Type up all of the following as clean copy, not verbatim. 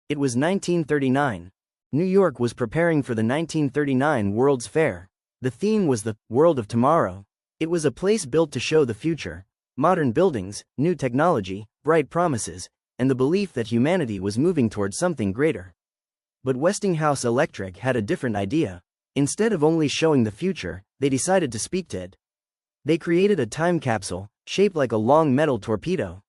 It was 1939. New York was preparing for the 1939 World's Fair. The theme was the world of tomorrow. It was a place built to show the future. Modern buildings, new technology, bright promises, and the belief that humanity was moving towards something greater. But Westinghouse Electric had a different idea. Instead of only showing the future, they decided to speak to it. They created a time capsule, shaped like a long metal torpedo.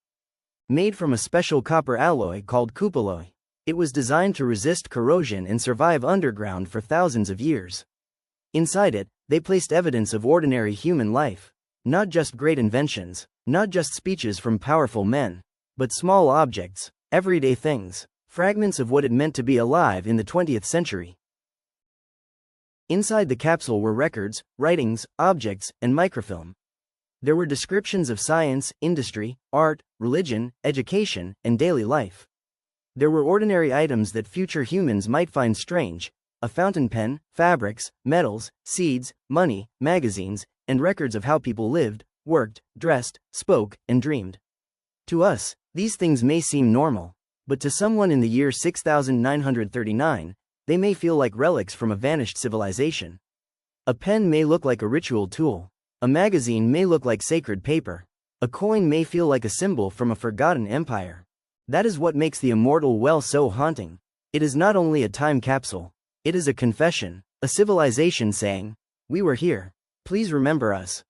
Made from a special copper alloy called Cupaloy. It was designed to resist corrosion and survive underground for thousands of years. Inside it, they placed evidence of ordinary human life. Not just great inventions, not just speeches from powerful men, but small objects, everyday things, fragments of what it meant to be alive in the 20th century. Inside the capsule were records, writings, objects, and microfilm. There were descriptions of science, industry, art, religion, education, and daily life. There were ordinary items that future humans might find strange: a fountain pen, fabrics, metals, seeds, money, magazines, and records of how people lived, worked, dressed, spoke, and dreamed. To us, these things may seem normal, but to someone in the year 6939, they may feel like relics from a vanished civilization. A pen may look like a ritual tool. A magazine may look like sacred paper. A coin may feel like a symbol from a forgotten empire. That is what makes the Immortal Well so haunting. It is not only a time capsule. It is a confession, a civilization saying, "We were here. Please remember us."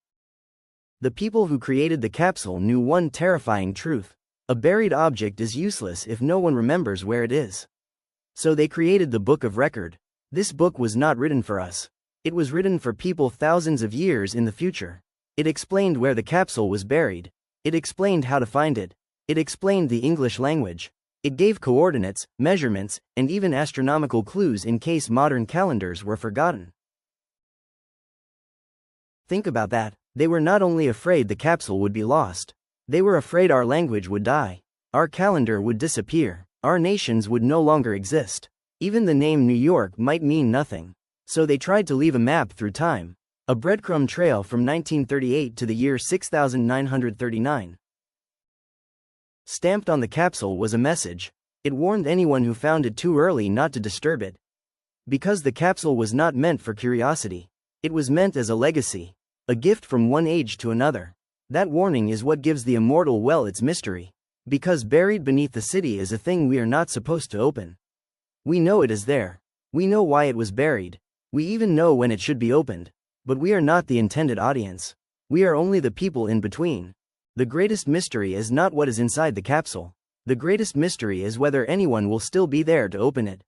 The people who created the capsule knew one terrifying truth: a buried object is useless if no one remembers where it is. So they created the Book of Record. This book was not written for us. It was written for people thousands of years in the future. It explained where the capsule was buried. It explained how to find it. It explained the English language. It gave coordinates, measurements, and even astronomical clues in case modern calendars were forgotten. Think about that. They were not only afraid the capsule would be lost. They were afraid our language would die. Our calendar would disappear. Our nations would no longer exist. Even the name New York might mean nothing. So they tried to leave a map through time. A breadcrumb trail from 1938 to the year 6939. Stamped on the capsule was a message. It warned anyone who found it too early not to disturb it. Because the capsule was not meant for curiosity. It was meant as a legacy. A gift from one age to another. That warning is what gives the Immortal Well its mystery. Because buried beneath the city is a thing we are not supposed to open. We know it is there. We know why it was buried. We even know when it should be opened. But we are not the intended audience. We are only the people in between. The greatest mystery is not what is inside the capsule. The greatest mystery is whether anyone will still be there to open it.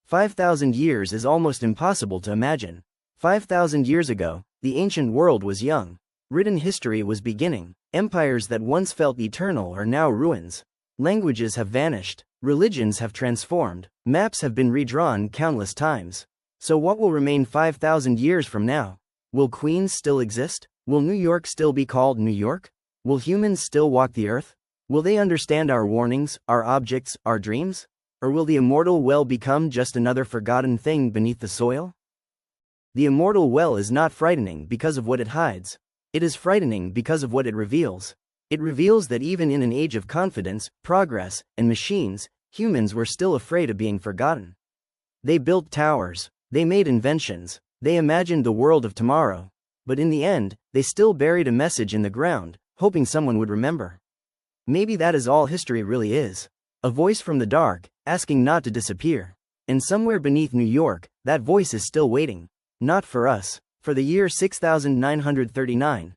5,000 years is almost impossible to imagine. 5,000 years ago, the ancient world was young. Written history was beginning. Empires that once felt eternal are now ruins. Languages have vanished. Religions have transformed. Maps have been redrawn countless times. So what will remain 5,000 years from now? Will Queens still exist? Will New York still be called New York? Will humans still walk the earth? Will they understand our warnings, our objects, our dreams? Or will the Immortal Well become just another forgotten thing beneath the soil? The Immortal Well is not frightening because of what it hides. It is frightening because of what it reveals. It reveals that even in an age of confidence, progress, and machines, humans were still afraid of being forgotten. They built towers. They made inventions. They imagined the world of tomorrow. But in the end, they still buried a message in the ground, hoping someone would remember. Maybe that is all history really is. A voice from the dark, asking not to disappear. And somewhere beneath New York, that voice is still waiting. Not for us. For the year 6939.